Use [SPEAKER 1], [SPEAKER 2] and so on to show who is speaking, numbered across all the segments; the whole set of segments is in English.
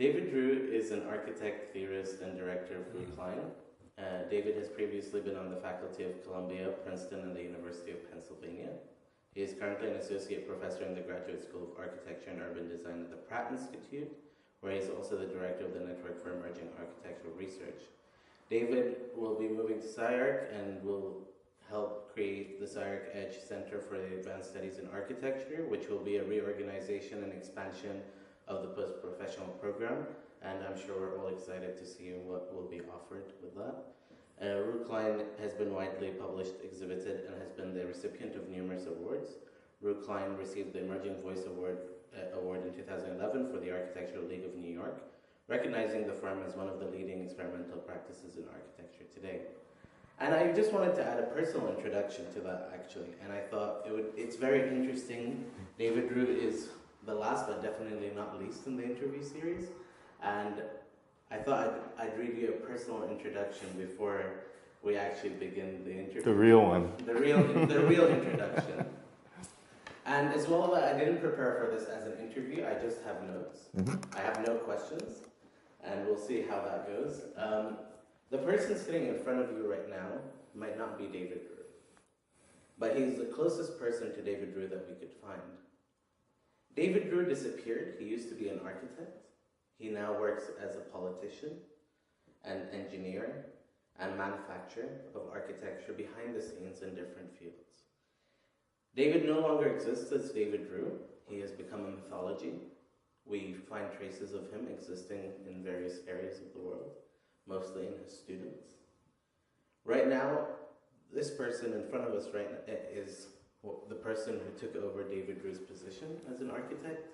[SPEAKER 1] David Drew is an architect, theorist, and director of Brookline. David has previously been on the faculty of Columbia, Princeton, and the University of Pennsylvania. He is currently an associate professor in the Graduate School of Architecture and Urban Design at the Pratt Institute, where he's also the director of the Network for Emerging Architectural Research. David will be moving to SCI-Arc and will help create the SCI-Arc Edge Center for the Advanced Studies in Architecture, which will be a reorganization and expansion of the post-professional program, and I'm sure we're all excited to see what will be offered with that. Brookline has been widely published, exhibited, and has been the recipient of numerous awards. Brookline received the Emerging Voice Award in 2011 for the Architectural League of New York, recognizing the firm as one of the leading experimental practices in architecture today. And I just wanted to add a personal introduction to that, actually, and I thought it's very interesting. David Drew is the last, but definitely not least in the interview series, and I thought I'd read you a personal introduction before we actually begin the interview.
[SPEAKER 2] The real one.
[SPEAKER 1] The real introduction. And as well, I didn't prepare for this as an interview, I just have notes. I have no questions, and we'll see how that goes. The person sitting in front of you right now might not be David Drew, but he's the closest person to David Drew that we could find. David Drew disappeared. He used to be an architect. He now works as a politician, an engineer, and manufacturer of architecture behind the scenes in different fields. David no longer exists as David Drew. He has become a mythology. We find traces of him existing in various areas of the world, mostly in his students. Right now, this person in front of us right now is the person who took over David Drew's position as an architect.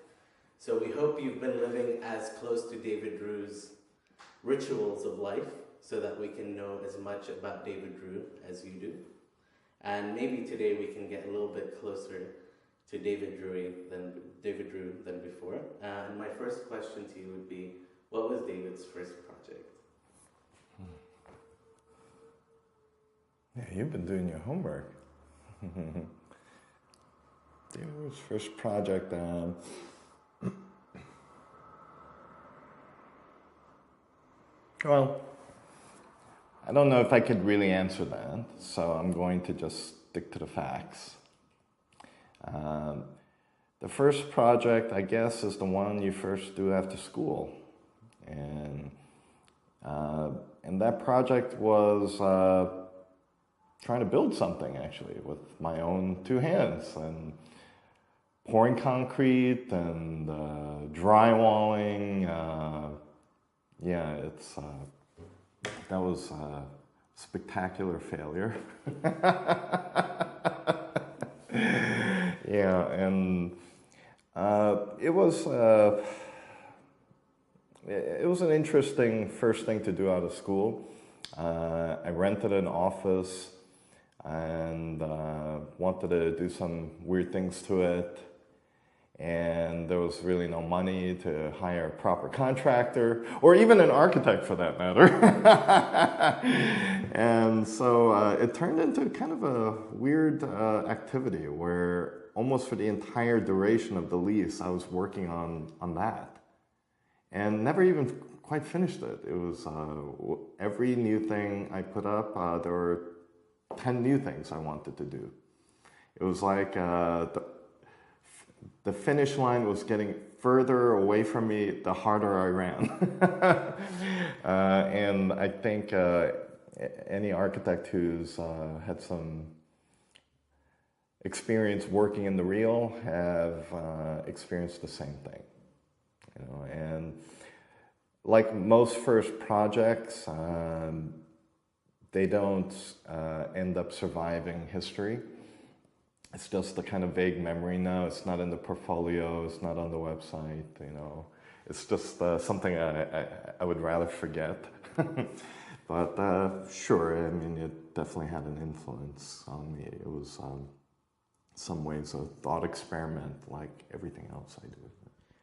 [SPEAKER 1] So we hope you've been living as close to David Drew's rituals of life so that we can know as much about David Drew as you do. And maybe today we can get a little bit closer to David Drew than before. And my first question to you would be, what was David's first project?
[SPEAKER 2] Yeah, you've been doing your homework. David's first project, well, I don't know if I could really answer that, so I'm going to just stick to the facts. The first project, I guess, is the one you first do after school. And that project was trying to build something, actually, with my own two hands, and pouring concrete and drywalling. That was a spectacular failure. Yeah, and it was an interesting first thing to do out of school. I rented an office and wanted to do some weird things to it. And there was really no money to hire a proper contractor, or even an architect for that matter. And so it turned into kind of a weird activity where almost for the entire duration of the lease, I was working on that. And never even quite finished it. It was every new thing I put up, there were 10 new things I wanted to do. It was like the finish line was getting further away from me the harder I ran. And I think any architect who's had some experience working in the real have experienced the same thing. You know, and like most first projects, they don't end up surviving history. It's just a kind of vague memory now. It's not in the portfolio. It's not on the website. You know, it's just something I would rather forget. But sure, I mean, it definitely had an influence on me. It was some ways a thought experiment, like everything else I do.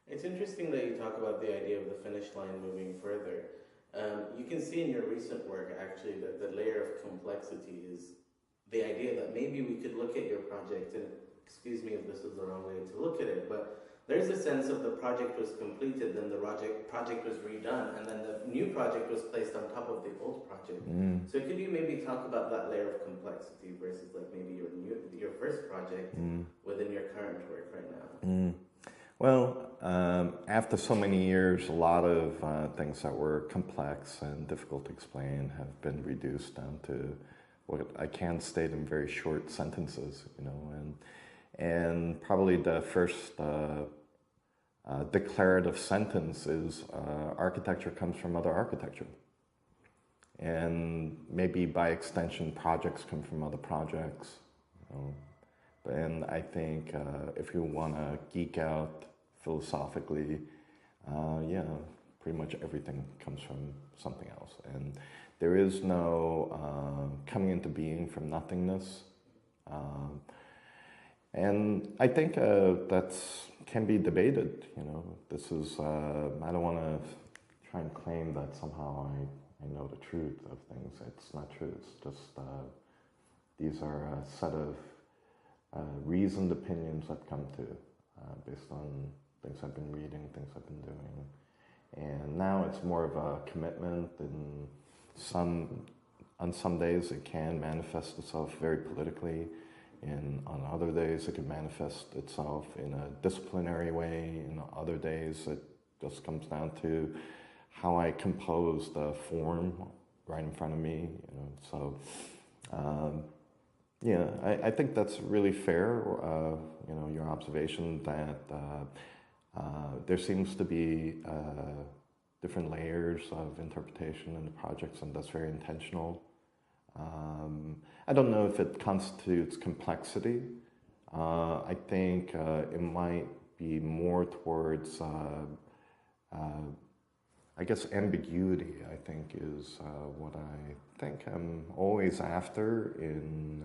[SPEAKER 1] It's interesting that you talk about the idea of the finish line moving further. You can see in your recent work, actually, that the layer of complexity is the idea that maybe we could look at your project, and excuse me if this is the wrong way to look at it, but there's a sense of the project was completed, then the project was redone, and then the new project was placed on top of the old project. So could you maybe talk about that layer of complexity versus like maybe your first project within your current work right now?
[SPEAKER 2] Well, after so many years, a lot of things that were complex and difficult to explain have been reduced down to what I can state in very short sentences, you know, and probably the first declarative sentence is architecture comes from other architecture. And maybe by extension, projects come from other projects. You know. And I think if you want to geek out philosophically, yeah, pretty much everything comes from something else. And there is no coming into being from nothingness. And I think that can be debated, you know. This is, I don't want to try and claim that somehow I know the truth of things. It's not true. It's just, these are a set of reasoned opinions I've come to based on things I've been reading, things I've been doing. And now it's more of a commitment, and on some days it can manifest itself very politically, and on other days it can manifest itself in a disciplinary way, and other days it just comes down to how I compose the form right in front of me, you know. So yeah, I think that's really fair, you know, your observation that there seems to be different layers of interpretation in the projects, and that's very intentional. I don't know if it constitutes complexity. I think it might be more towards, I guess, ambiguity, I think, is what I think I'm always after in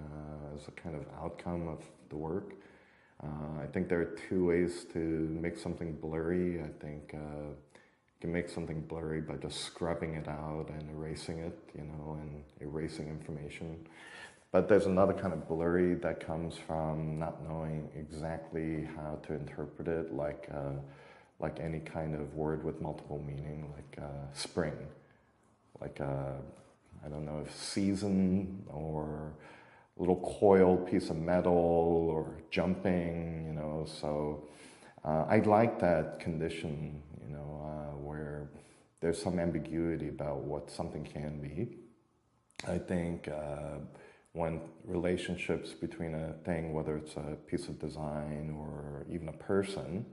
[SPEAKER 2] as a kind of outcome of the work. I think there are two ways to make something blurry. I think you can make something blurry by just scrubbing it out and erasing it, you know, and erasing information. But there's another kind of blurry that comes from not knowing exactly how to interpret it, like any kind of word with multiple meaning, like spring, like I don't know if season or a little coiled piece of metal or jumping, you know. So I like that condition, you know, where there's some ambiguity about what something can be. I think when relationships between a thing, whether it's a piece of design or even a person,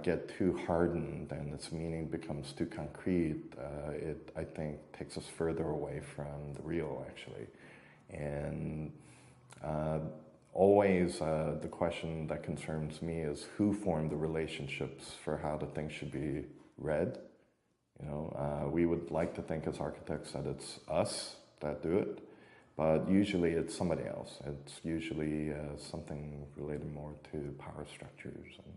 [SPEAKER 2] get too hardened and its meaning becomes too concrete, it, I think, takes us further away from the real, actually. And always the question that concerns me is who formed the relationships for how the thing should be read. You know, we would like to think as architects that it's us that do it, but usually it's somebody else. It's usually something related more to power structures and,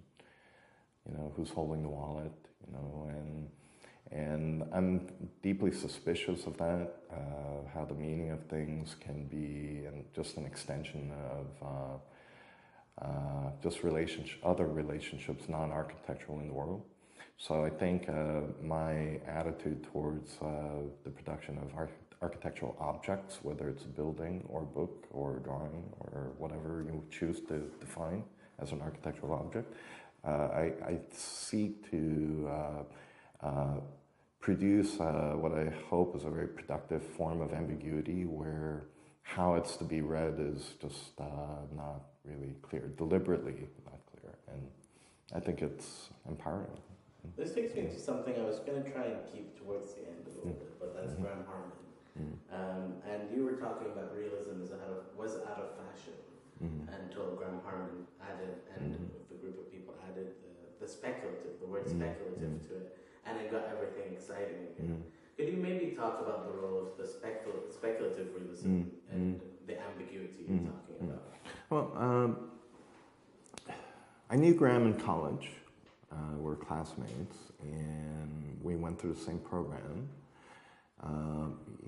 [SPEAKER 2] you know, who's holding the wallet, you know, and I'm deeply suspicious of that, how the meaning of things can be just an extension of just other relationships, non-architectural in the world. So I think my attitude towards the production of architectural objects, whether it's a building or a book or a drawing or whatever you choose to define as an architectural object, I seek to produce what I hope is a very productive form of ambiguity where how it's to be read is just not really clear, deliberately not clear. And I think it's empowering.
[SPEAKER 1] This takes me to something I was going to try and keep towards the end a little bit, but that's Graham Harman. And you were talking about realism was out of fashion until Graham Harman added, and the group of people added the speculative, the word speculative to it, and it got everything exciting again. Could you maybe talk about the role of the speculative realism and the ambiguity you're talking about?
[SPEAKER 2] Well, I knew Graham in college. We're classmates, and we went through the same program.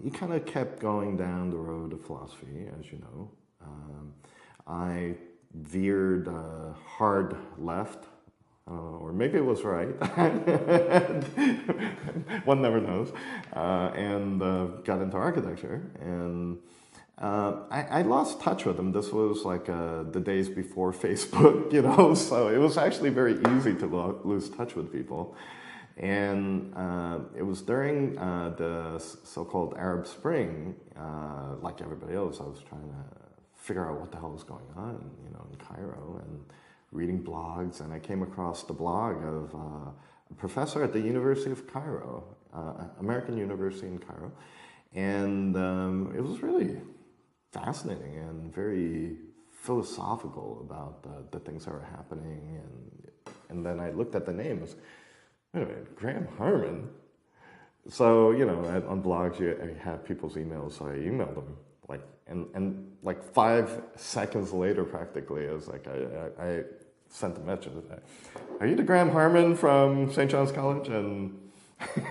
[SPEAKER 2] He kind of kept going down the road of philosophy, as you know. I veered hard left or maybe it was right. One never knows. And got into architecture. And I lost touch with him. This was like the days before Facebook, you know, so it was actually very easy to lose touch with people. And it was during the so-called Arab Spring, like everybody else, I was trying to figure out what the hell was going on, you know, in Cairo, and reading blogs, and I came across the blog of a professor at the University of Cairo, American University in Cairo, and it was really fascinating and very philosophical about the things that were happening, and then I looked at the names. Wait a minute, Graham Harman? So, you know, on blogs you have people's emails, so I emailed them, like, and like 5 seconds later, practically, it was like I sent a message. Are you the Graham Harman from St. John's College? And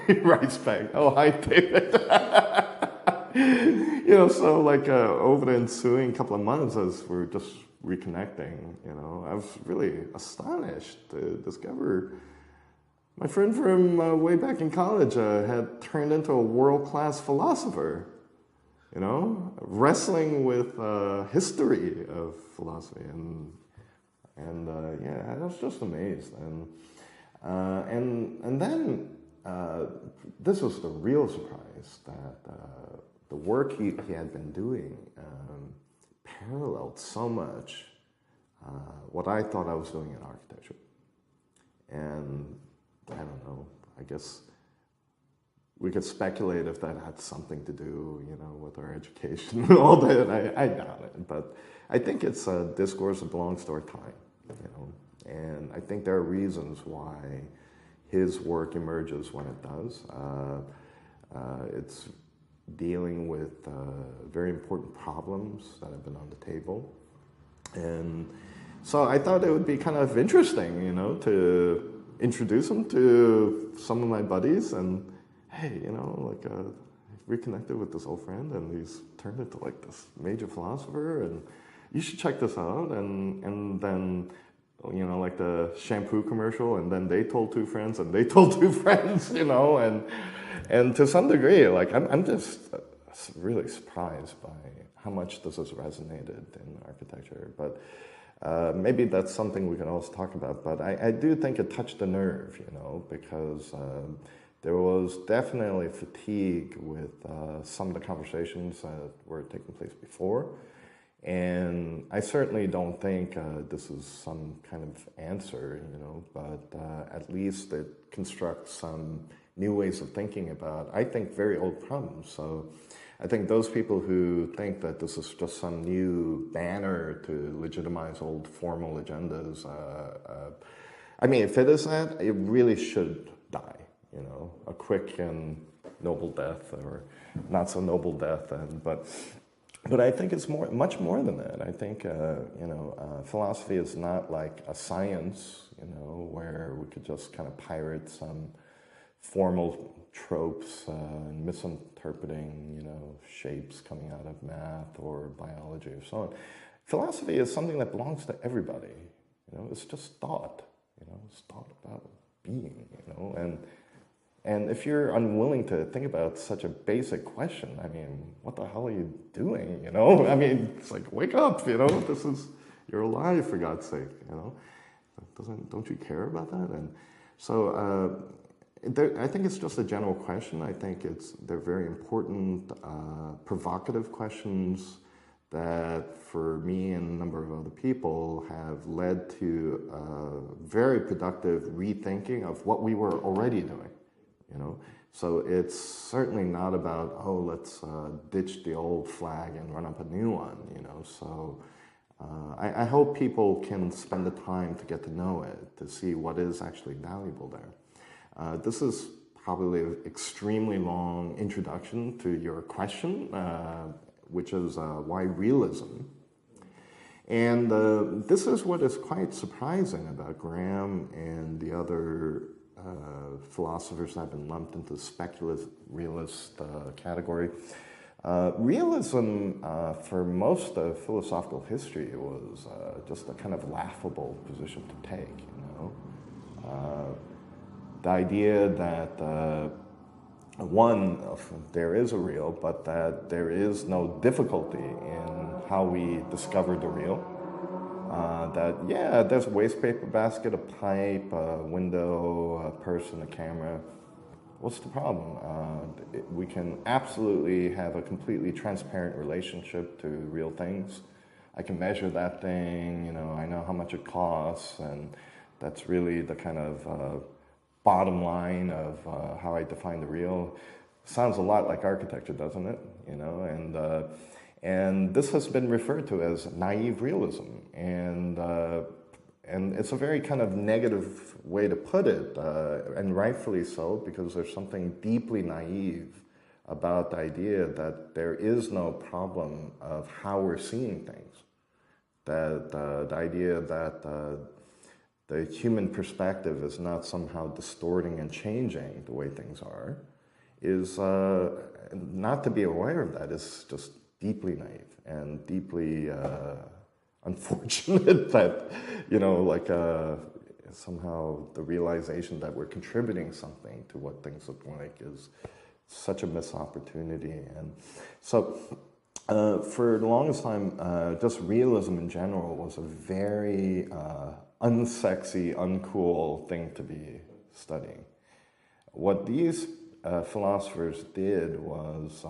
[SPEAKER 2] he writes back, oh, hi, David. You know, so like over the ensuing couple of months, as we're just reconnecting, you know, I was really astonished to discover my friend from way back in college had turned into a world-class philosopher, you know, wrestling with history of philosophy, and yeah, I was just amazed, and then this was the real surprise, that the work he had been doing paralleled so much what I thought I was doing in architecture, and I don't know, I guess we could speculate if that had something to do, you know, with our education and all that. I doubt it, but I think it's a discourse that belongs to our time, you know, and I think there are reasons why his work emerges when it does. It's dealing with very important problems that have been on the table, and so I thought it would be kind of interesting, you know, to introduce him to some of my buddies, and hey, you know, like reconnected with this old friend, and he's turned into like this major philosopher, and you should check this out. And then, you know, like the shampoo commercial, and then they told 2 friends, and they told 2 friends, you know, and to some degree, like I'm just really surprised by how much this has resonated in architecture, but. Maybe that's something we can also talk about, but I do think it touched a nerve, you know, because there was definitely fatigue with some of the conversations that were taking place before, and I certainly don't think this is some kind of answer, you know, but at least it constructs some new ways of thinking about, I think, very old problems. So I think those people who think that this is just some new banner to legitimize old formal agendas, I mean, if it is that, it really should die, you know, a quick and noble death, or not so noble death, but I think it's much more than that. I think, you know, philosophy is not like a science, you know, where we could just kind of pirate some formal tropes and misinterpreting, you know, shapes coming out of math or biology or so on. Philosophy is something that belongs to everybody. You know, it's just thought. You know, it's thought about being. You know, and if you're unwilling to think about such a basic question, I mean, what the hell are you doing? You know, I mean, it's like, wake up. You know, you're alive, for God's sake. You know, don't you care about that? And so. I think it's just a general question. I think they're very important, provocative questions that, for me and a number of other people, have led to very productive rethinking of what we were already doing. You know, so it's certainly not about, oh, let's ditch the old flag and run up a new one. You know, so I hope people can spend the time to get to know it, to see what is actually valuable there. This is probably an extremely long introduction to your question, which is why realism? And this is what is quite surprising about Graham and the other philosophers that have been lumped into the speculative realist category. Realism, for most of philosophical history, was just a kind of laughable position to take, you know. The idea that there is a real, but that there is no difficulty in how we discover the real. There's a waste paper basket, a pipe, a window, a person, a camera. What's the problem? We can absolutely have a completely transparent relationship to real things. I can measure that thing, I know how much it costs, and that's really the kind of bottom line of how I define the real. Sounds a lot like architecture, doesn't it? And this has been referred to as naive realism, and it's a very kind of negative way to put it, and rightfully so, because there's something deeply naive about the idea that there is no problem of how we're seeing things. That the idea that the human perspective is not somehow distorting and changing the way things are is not to be aware of that is just deeply naive and deeply unfortunate that, somehow the realization that we're contributing something to what things look like is such a missed opportunity. And so for the longest time, just realism in general was a very unsexy, uncool thing to be studying. What these philosophers did was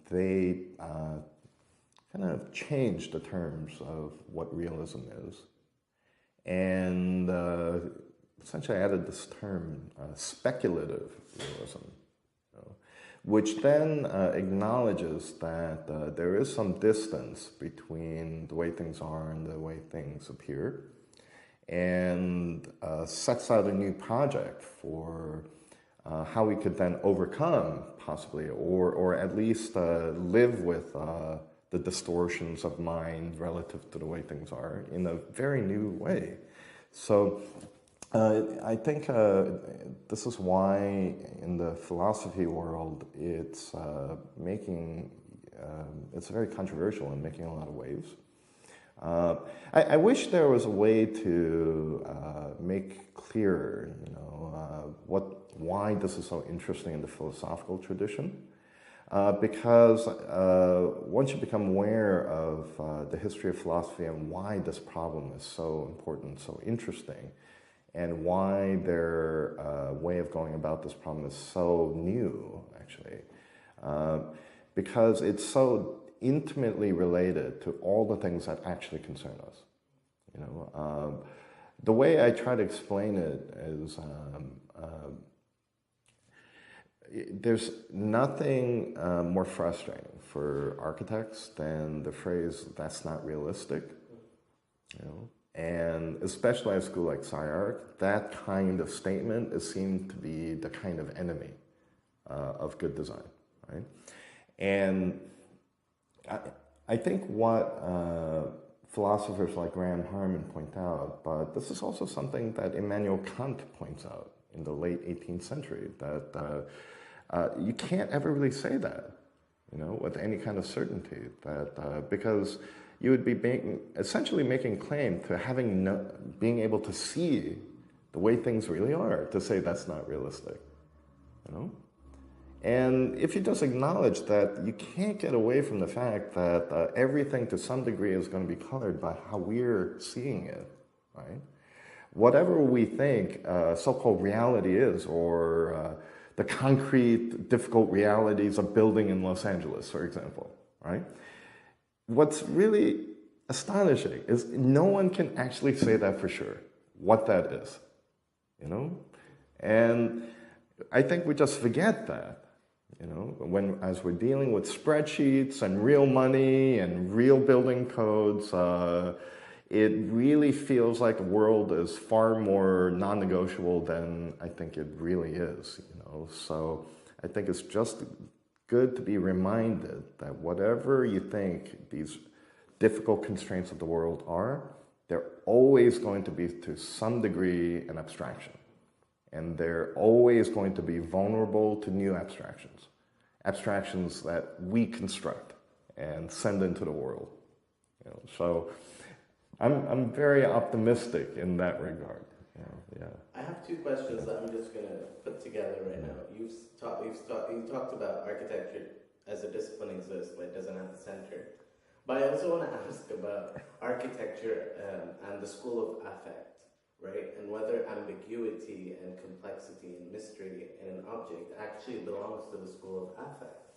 [SPEAKER 2] they kind of changed the terms of what realism is, and essentially added this term, speculative realism, which then acknowledges that there is some distance between the way things are and the way things appear, and sets out a new project for how we could then overcome, possibly, or at least live with the distortions of mind relative to the way things are in a very new way. So I think this is why in the philosophy world it's it's very controversial and making a lot of waves. I wish there was a way to make clear, why this is so interesting in the philosophical tradition. Because once you become aware of the history of philosophy and why this problem is so important, so interesting, and why their way of going about this problem is so new, actually, because it's so intimately related to all the things that actually concern us. The way I try to explain it is there's nothing more frustrating for architects than the phrase, "that's not realistic." And especially at a school like SciArc, that kind of statement is seen to be the kind of enemy of good design, right? And I think what philosophers like Graham Harman point out, but this is also something that Immanuel Kant points out in the late 18th century, that you can't ever really say that, with any kind of certainty, that because you would be essentially making claim to being able to see the way things really are, to say that's not realistic, And if you just acknowledge that you can't get away from the fact that everything to some degree is going to be colored by how we're seeing it, right? Whatever we think so-called reality is, or the concrete, difficult realities of building in Los Angeles, for example, right? What's really astonishing is no one can actually say that for sure, what that is, And I think we just forget that. As we're dealing with spreadsheets and real money and real building codes, it really feels like the world is far more non-negotiable than I think it really is, So I think it's just good to be reminded that whatever you think these difficult constraints of the world are, they're always going to be, to some degree, an abstraction. And they're always going to be vulnerable to new abstractions. Abstractions that we construct and send into the world. So I'm very optimistic in that regard. Yeah.
[SPEAKER 1] I have two questions that I'm just going to put together right now. You talked about architecture as a discipline exists, but it doesn't have a center. But I also want to ask about architecture and the school of affect, right? And whether ambiguity and complexity and mystery in an object actually belongs to the school of affect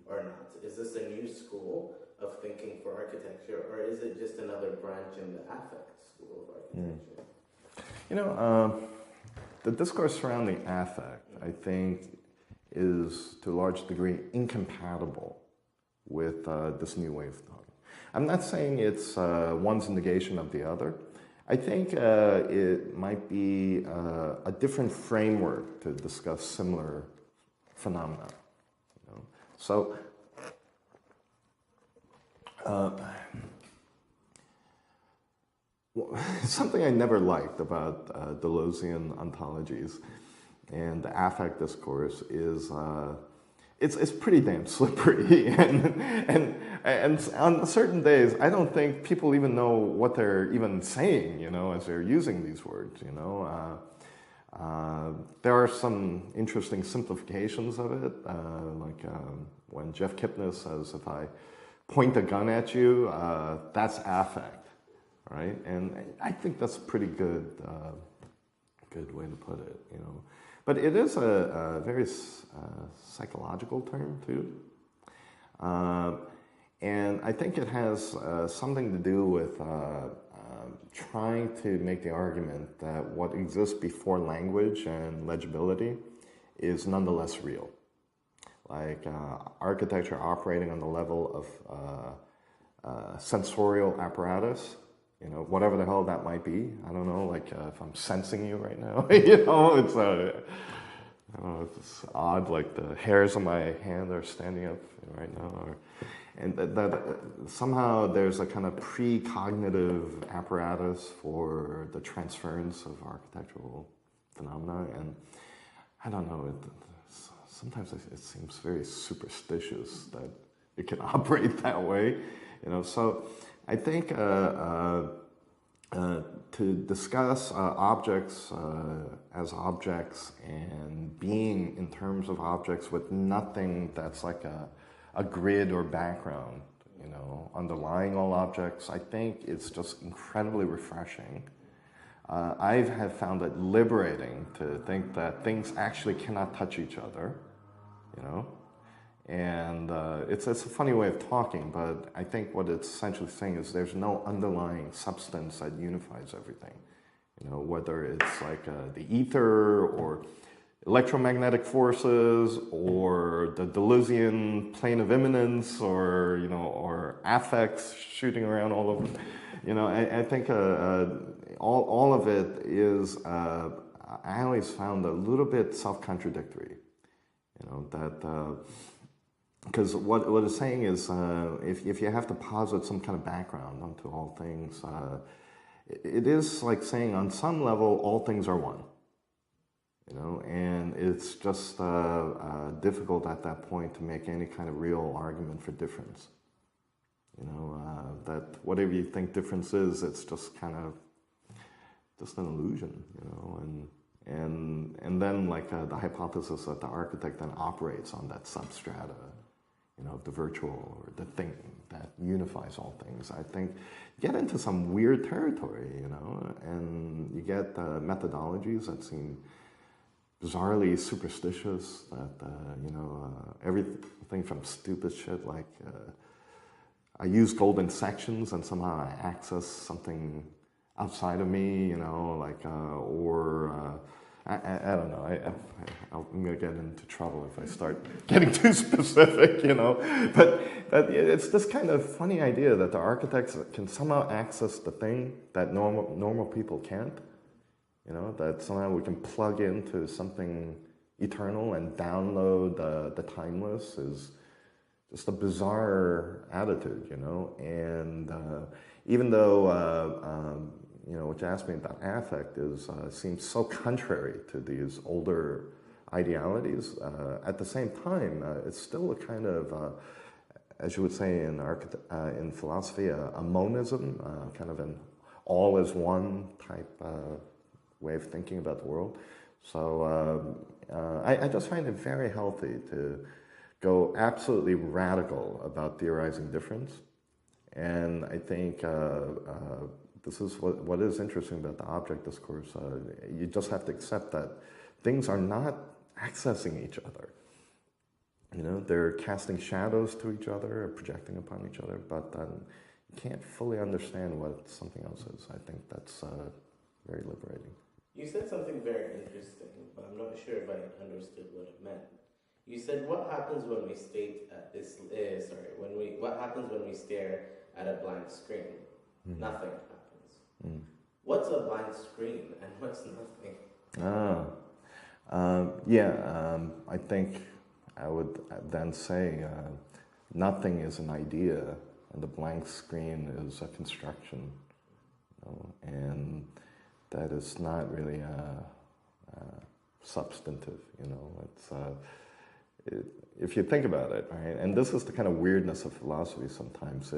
[SPEAKER 1] or not. Is this a new school of thinking for architecture, or is it just another branch in the affect school of architecture?
[SPEAKER 2] The discourse surrounding affect, I think, is to a large degree incompatible with this new way of thought. I'm not saying it's one's negation of the other. I think it might be a different framework to discuss similar phenomena. So, something I never liked about Deleuzian ontologies and the affect discourse is it's pretty damn slippery, and on certain days I don't think people even know what they're even saying, as they're using these words. There are some interesting simplifications of it, like when Jeff Kipnis says, "If I point a gun at you, that's affect," right? And I think that's a pretty good way to put it, But it is a very psychological term too, and I think it has something to do with trying to make the argument that what exists before language and legibility is nonetheless real. Like architecture operating on the level of sensorial apparatus, whatever the hell that might be. I don't know, like if I'm sensing you right now, it's I don't know, it's odd, like the hairs on my hand are standing up right now. And that somehow there's a kind of precognitive apparatus for the transference of architectural phenomena. And I don't know, sometimes it seems very superstitious that it can operate that way. So I think to discuss objects as objects and being in terms of objects with nothing that's like a grid or background, underlying all objects, I think it's just incredibly refreshing. I have found it liberating to think that things actually cannot touch each other, And it's a funny way of talking, but I think what it's essentially saying is there's no underlying substance that unifies everything. Whether it's like the ether or electromagnetic forces or the Deleuzian plane of immanence or, or affects shooting around all over. I think all of it is, I always found a little bit self-contradictory, that... Because what it's saying is, if you have to posit some kind of background onto all things, it is like saying on some level all things are one, and it's just difficult at that point to make any kind of real argument for difference. That whatever you think difference is, it's just kind of just an illusion, and then like the hypothesis that the architect then operates on that substrata. The virtual or the thing that unifies all things, I think, get into some weird territory, and you get methodologies that seem bizarrely superstitious, that, everything from stupid shit like I use golden sections and somehow I access something outside of me, or I don't know. I'm going to get into trouble if I start getting too specific, But it's this kind of funny idea that the architects can somehow access the thing that normal people can't. That somehow we can plug into something eternal and download the timeless is just a bizarre attitude, And even though... what you asked me about affect seems so contrary to these older idealities. At the same time, it's still a kind of, as you would say in philosophy, a monism, kind of an all is one type way of thinking about the world. So I just find it very healthy to go absolutely radical about theorizing difference. And I think this is what is interesting about the object discourse. You just have to accept that things are not accessing each other. You know, they're casting shadows to each other, or projecting upon each other, but you can't fully understand what something else is. I think that's very liberating.
[SPEAKER 1] You said something very interesting, but I'm not sure if I understood what it meant. You said, "What happens when we state at this? What happens when we stare at a blank screen? Nothing happens. What's a blank screen and what's nothing?"
[SPEAKER 2] I think I would then say nothing is an idea, and the blank screen is a construction, you know, and that is not really substantive. You know, it's if you think about it, right? And this is the kind of weirdness of philosophy sometimes.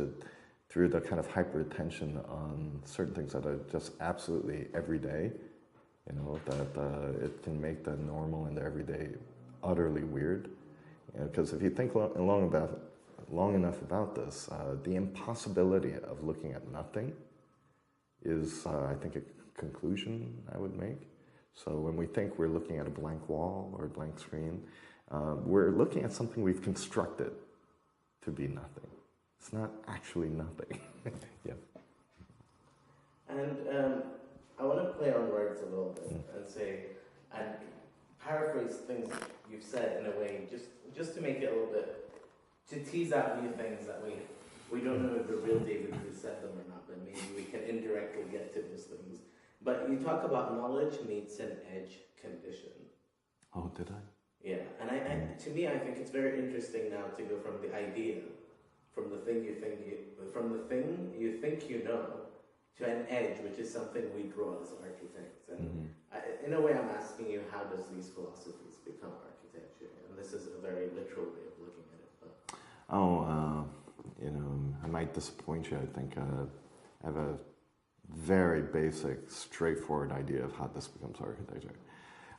[SPEAKER 2] Through the kind of hyper attention on certain things that are just absolutely everyday, you know, that it can make the normal and the everyday utterly weird. Because if you think long enough about this, the impossibility of looking at nothing is, I think, a conclusion I would make. So when we think we're looking at a blank wall or a blank screen, we're looking at something we've constructed to be nothing. It's not actually nothing. Yeah.
[SPEAKER 1] And I want to play on words a little bit and say, and paraphrase things you've said in a way, just to make it a little bit, to tease out new things that we don't know if the real David who said them or not, but maybe we can indirectly get to those things. But you talk about knowledge meets an edge condition.
[SPEAKER 2] Oh, did I?
[SPEAKER 1] Yeah, and to me, I think it's very interesting now to go from the idea, from the thing you think you know, to an edge, which is something we draw as architects. And in a way, I'm asking you, how does these philosophies become architecture? And this is a very literal way of looking at it. But.
[SPEAKER 2] You know, I might disappoint you. I think I have a very basic, straightforward idea of how this becomes architecture.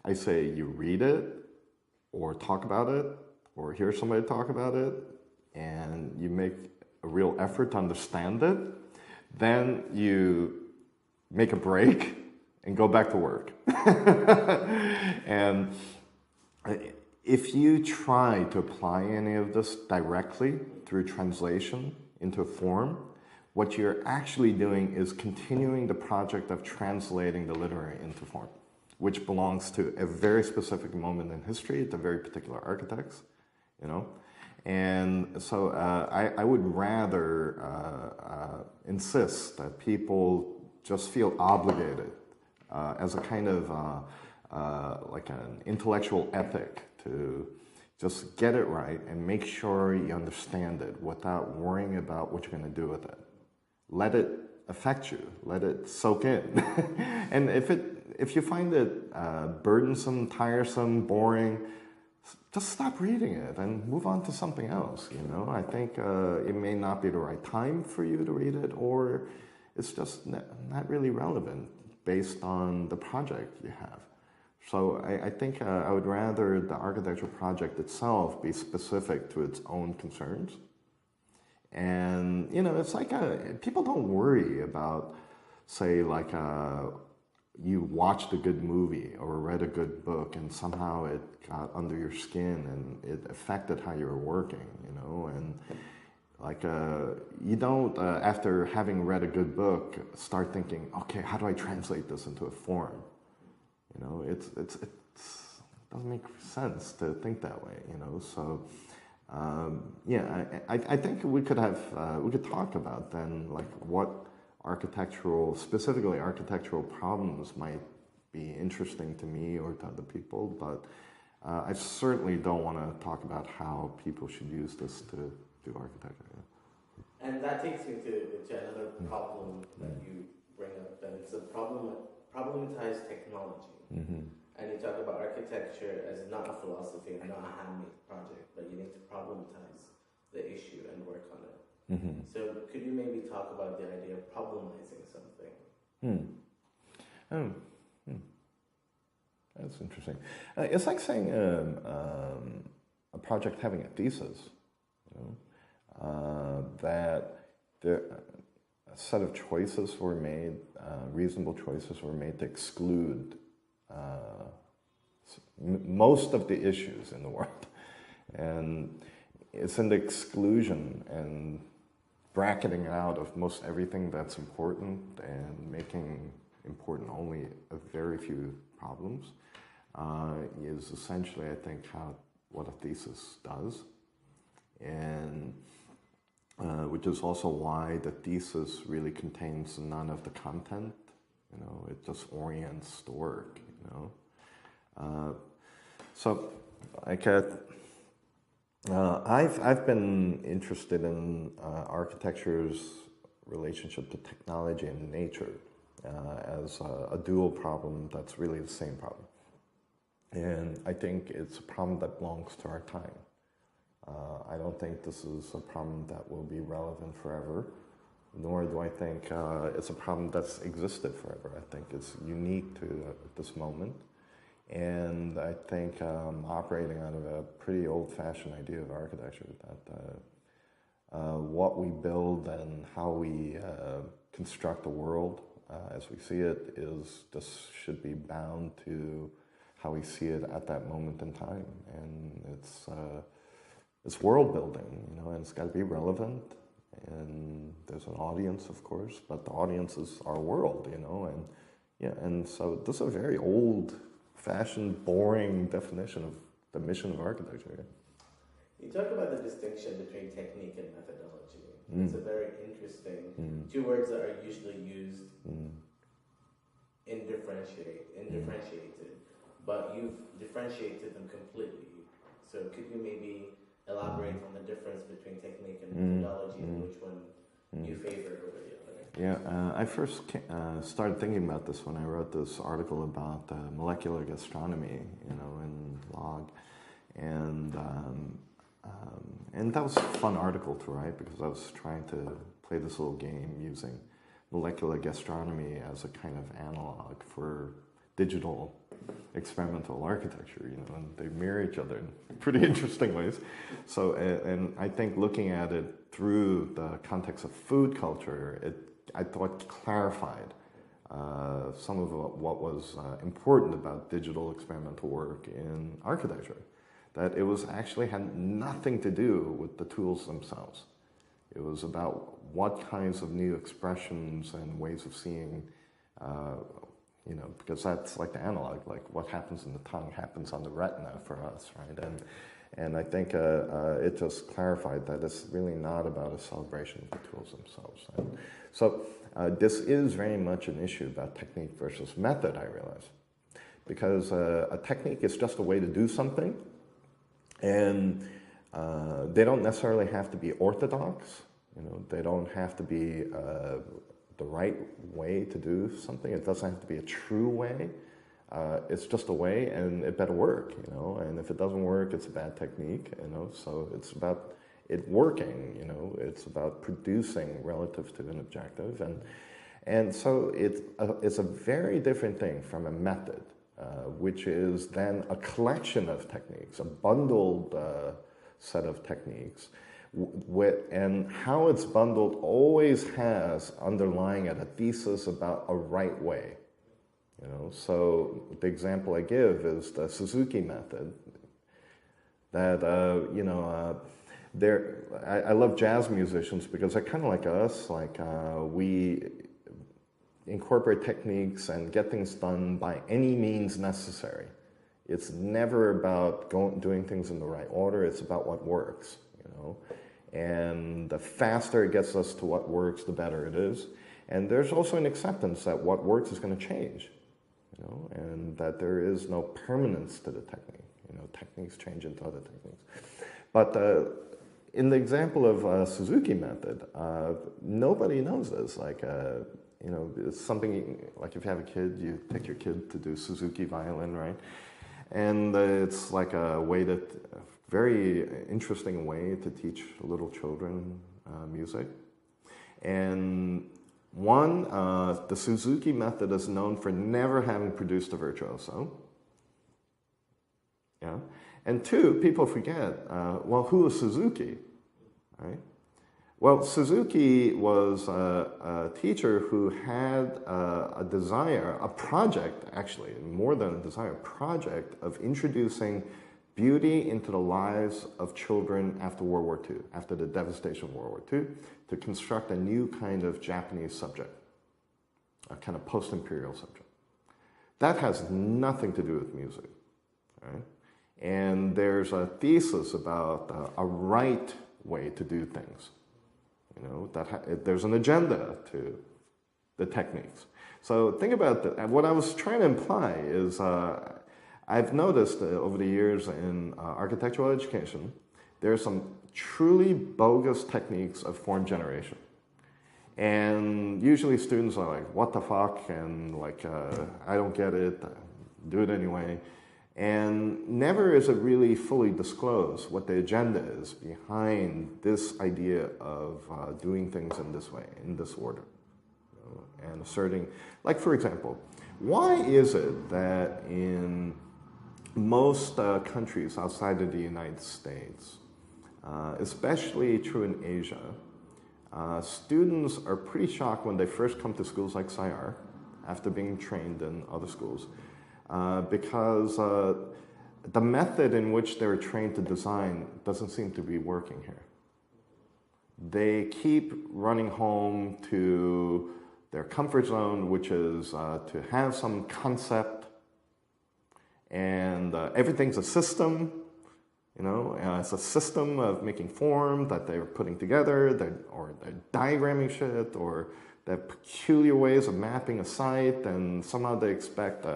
[SPEAKER 2] I say you read it, or talk about it, or hear somebody talk about it, and you make a real effort to understand it. Then you make a break and go back to work. And if you try to apply any of this directly through translation into a form, what you're actually doing is continuing the project of translating the literary into form, which belongs to a very specific moment in history, to very particular architects, you know. And so I would rather insist that people just feel obligated as a kind of like an intellectual ethic to just get it right and make sure you understand it without worrying about what you're going to do with it. Let it affect you. Let it soak in. And if you find it burdensome, tiresome, boring, just stop reading it and move on to something else. You know, I think it may not be the right time for you to read it, or it's just not really relevant based on the project you have. So I think I would rather the architectural project itself be specific to its own concerns. And, you know, it's like people don't worry about, say, like you watched a good movie or read a good book and somehow it got under your skin and it affected how you were working, you know. And like you don't, after having read a good book, start thinking, okay, how do I translate this into a form? You know, it doesn't make sense to think that way, you know. So, I think we could talk about then, like, what specifically architectural problems might be interesting to me or to other people, but I certainly don't want to talk about how people should use this to do architecture. Yeah.
[SPEAKER 1] And that takes me to another problem that you bring up, and it's a problematized technology. And you talk about architecture as not a philosophy and not a handmade project, but you need to problematize the issue and work on it. So could you maybe talk about the idea of problematizing something?
[SPEAKER 2] That's interesting. It's like saying a project having a thesis, you know, that there, a set of choices were made, reasonable choices were made to exclude most of the issues in the world. And it's in the exclusion and bracketing out of most everything that's important and making important only a very few problems is essentially, I think, what a thesis does. And which is also why the thesis really contains none of the content. You know, it just orients the work, you know. So, like, I've been interested in architecture's relationship to technology and nature as a dual problem that's really the same problem. And I think it's a problem that belongs to our time. I don't think this is a problem that will be relevant forever, nor do I think it's a problem that's existed forever. I think it's unique to this moment. And I think operating out of a pretty old-fashioned idea of architecture, that what we build and how we construct the world as we see it should be bound to how we see it at that moment in time. And it's world building, you know, and it's got to be relevant. And there's an audience, of course, but the audience is our world, you know, and yeah, and so this is a very old-fashioned, boring definition of the mission of architecture.
[SPEAKER 1] You talk about the distinction between technique and methodology. It's a very interesting two words that are usually used indifferentiated, but you've differentiated them completely. So could you maybe elaborate on the difference between technique and methodology and which one you favor over the other?
[SPEAKER 2] Yeah, I first started thinking about this when I wrote this article about molecular gastronomy, you know, in Log, and that was a fun article to write because I was trying to play this little game using molecular gastronomy as a kind of analog for digital experimental architecture, you know, and they mirror each other in pretty interesting ways. So, and I think looking at it through the context of food culture, I thought clarified some of what was important about digital experimental work in architecture. That it was actually had nothing to do with the tools themselves. It was about what kinds of new expressions and ways of seeing, you know, because that's like the analog, like what happens in the tongue happens on the retina for us, right? And I think it just clarified that it's really not about a celebration of the tools themselves. And so this is very much an issue about technique versus method, I realize. Because a technique is just a way to do something, and they don't necessarily have to be orthodox. You know, they don't have to be the right way to do something. It doesn't have to be a true way. It's just a way, and it better work, you know. And if it doesn't work, it's a bad technique, you know. So it's about it working, you know. It's about producing relative to an objective, and so it's a very different thing from a method, which is then a collection of techniques, a bundled set of techniques. And how it's bundled always has underlying it a thesis about a right way. You know, so the example I give is the Suzuki method. That you know, I love jazz musicians because they're kind of like us. Like we incorporate techniques and get things done by any means necessary. It's never about doing things in the right order. It's about what works. You know. And the faster it gets us to what works, the better it is. And there's also an acceptance that what works is going to change, you know, and that there is no permanence to the technique. You know, techniques change into other techniques. But in the example of Suzuki method, nobody knows this. Like, you know, it's something like if you have a kid, you take your kid to do Suzuki violin, right? And it's like a way that. Very interesting way to teach little children music. And one, the Suzuki method is known for never having produced a virtuoso. Yeah? And two, people forget, well, who was Suzuki, right? Well, Suzuki was a teacher who had a desire, a project, actually, more than a desire, a project of introducing beauty into the lives of children after World War II, after the devastation of World War II, to construct a new kind of Japanese subject, a kind of post-imperial subject. That has nothing to do with music, right? And there's a thesis about a right way to do things. You know, that there's an agenda to the techniques. So think about that. What I was trying to imply is I've noticed over the years in architectural education, there's some truly bogus techniques of form generation. And usually students are like, what the fuck? And like, I don't get it, do it anyway. And never is it really fully disclosed what the agenda is behind this idea of doing things in this way, in this order, you know, and asserting, like for example, why is it that in most countries outside of the United States, especially true in Asia, students are pretty shocked when they first come to schools like SCI-Arc after being trained in other schools, because the method in which they're trained to design doesn't seem to be working here. They keep running home to their comfort zone, which is to have some concept, and everything's a system. You know, it's a system of making form that they're putting together, or they're diagramming shit, or they have peculiar ways of mapping a site, and somehow they expect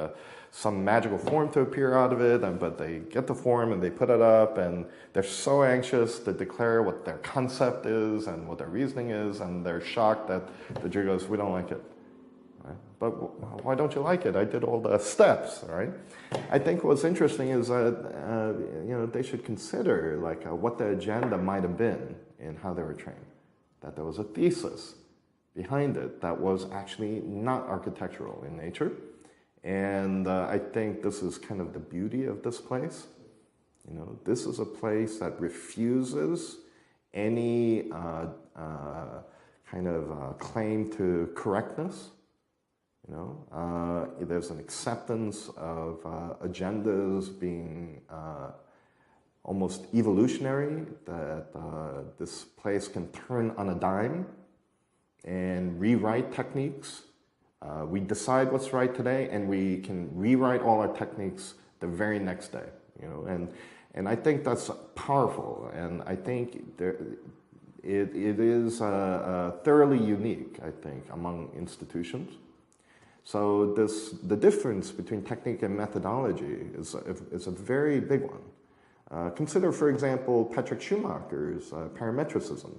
[SPEAKER 2] some magical form to appear out of it, but they get the form and they put it up, and they're so anxious to declare what their concept is and what their reasoning is, and they're shocked that the jury goes, we don't like it. Right? But why don't you like it? I did all the steps, right? I think what's interesting is that you know, they should consider like what the agenda might have been in how they were trained. That there was a thesis behind it that was actually not architectural in nature. And I think this is kind of the beauty of this place. You know, this is a place that refuses any kind of claim to correctness. You know, there's an acceptance of agendas being almost evolutionary, that this place can turn on a dime and rewrite techniques. We decide what's right today, and we can rewrite all our techniques the very next day. You know, and I think that's powerful, and I think it is thoroughly unique, I think, among institutions. So the difference between technique and methodology is a very big one. Consider, for example, Patrick Schumacher's parametricism,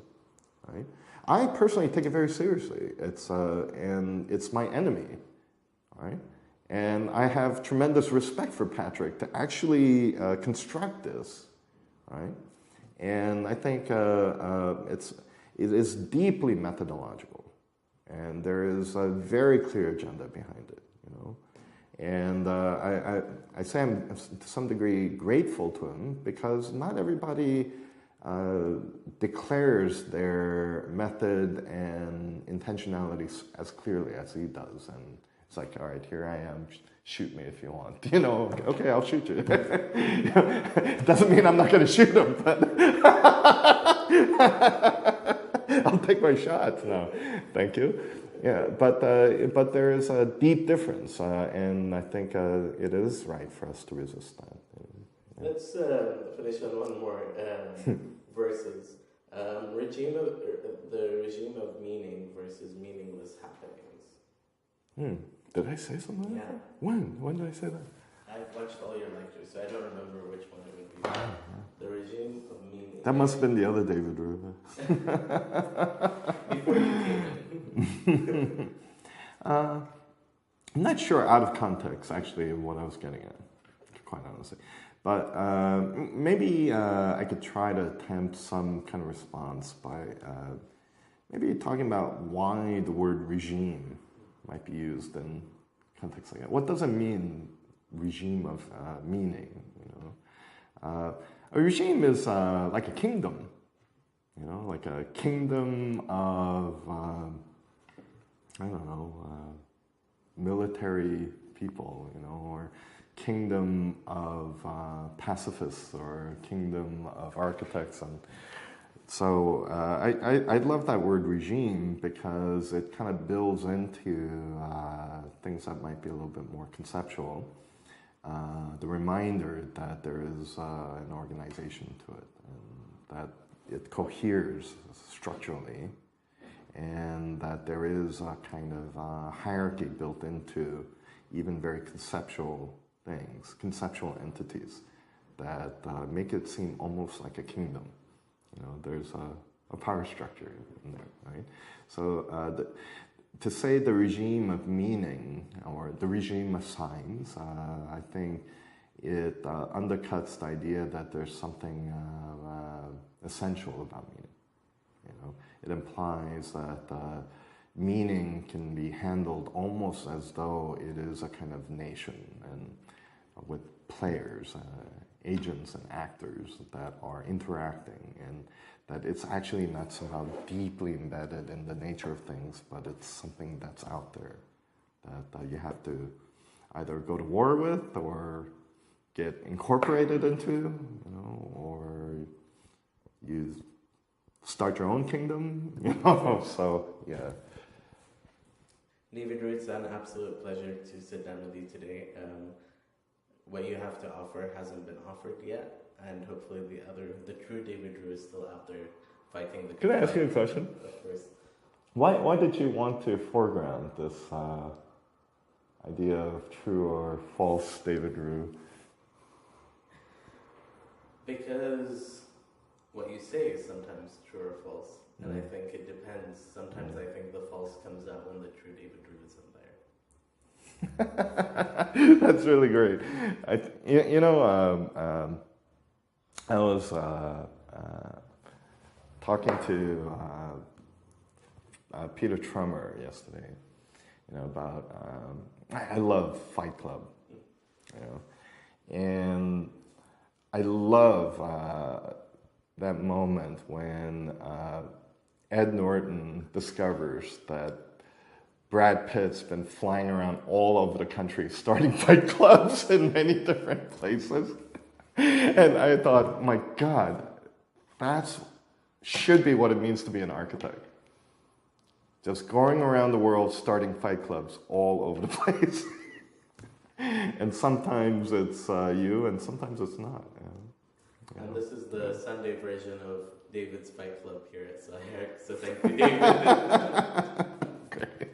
[SPEAKER 2] right? I personally take it very seriously. And it's my enemy, right? And I have tremendous respect for Patrick to actually construct this, right? And I think it is deeply methodological, and there is a very clear agenda behind it, you know. And I say I'm to some degree grateful to him, because not everybody declares their method and intentionalities as clearly as he does. And it's like, all right, here I am, shoot me if you want. You know, okay, I'll shoot you. It doesn't mean I'm not going to shoot him, but I'll take my shots. No, thank you. Yeah, but there is a deep difference, and I think it is right for us to resist that.
[SPEAKER 1] Let's finish on one more verses. The regime of meaning versus meaningless happenings.
[SPEAKER 2] Did I say something like that? When did I say that?
[SPEAKER 1] I've watched all your lectures, so I don't remember which one it would be. The regime of meaning.
[SPEAKER 2] That must have been the other David Rubin.
[SPEAKER 1] Before you came in.
[SPEAKER 2] I'm not sure out of context, actually, what I was getting at, quite honestly. But maybe I could try to attempt some kind of response by maybe talking about why the word regime might be used in contexts like that. What does it mean, regime of meaning? You know, A regime is like a kingdom, you know, like a kingdom of, I don't know, military people, you know, or kingdom of pacifists, or kingdom of architects. And so I love that word regime because it kind of builds into things that might be a little bit more conceptual. The reminder that there is an organization to it, and that it coheres structurally, and that there is a kind of hierarchy built into even very conceptual things, conceptual entities that make it seem almost like a kingdom. You know, there's a power structure in there, right? So to say the regime of meaning or the regime of signs, I think it undercuts the idea that there's something essential about meaning. You know, it implies that meaning can be handled almost as though it is a kind of nation, and with players, agents and actors that are interacting, and that it's actually not somehow deeply embedded in the nature of things, but it's something that's out there that you have to either go to war with or get incorporated into, you know, or you start your own kingdom, you know, so yeah.
[SPEAKER 1] David Rue, it's an absolute pleasure to sit down with you today. What you have to offer hasn't been offered yet, and hopefully the true David Rue is still out there fighting the.
[SPEAKER 2] Can I ask you a question?
[SPEAKER 1] Of course.
[SPEAKER 2] Why did you want to foreground this idea of true or false David Rue?
[SPEAKER 1] Because what you say is sometimes true or false, and I think it depends. Sometimes I think the false comes out when the true David Rue isn't there.
[SPEAKER 2] That's really great. I was talking to Peter Trummer yesterday, you know, about, I love Fight Club, you know, and I love that moment when Ed Norton discovers that Brad Pitt's been flying around all over the country starting fight clubs in many different places. And I thought, my God, that should be what it means to be an architect. Just going around the world starting fight clubs all over the place. And sometimes it's you, and sometimes it's not.
[SPEAKER 1] Yeah. And this is the Sunday version of David's Fight Club here at Sahir. So thank you, David.
[SPEAKER 2] Great.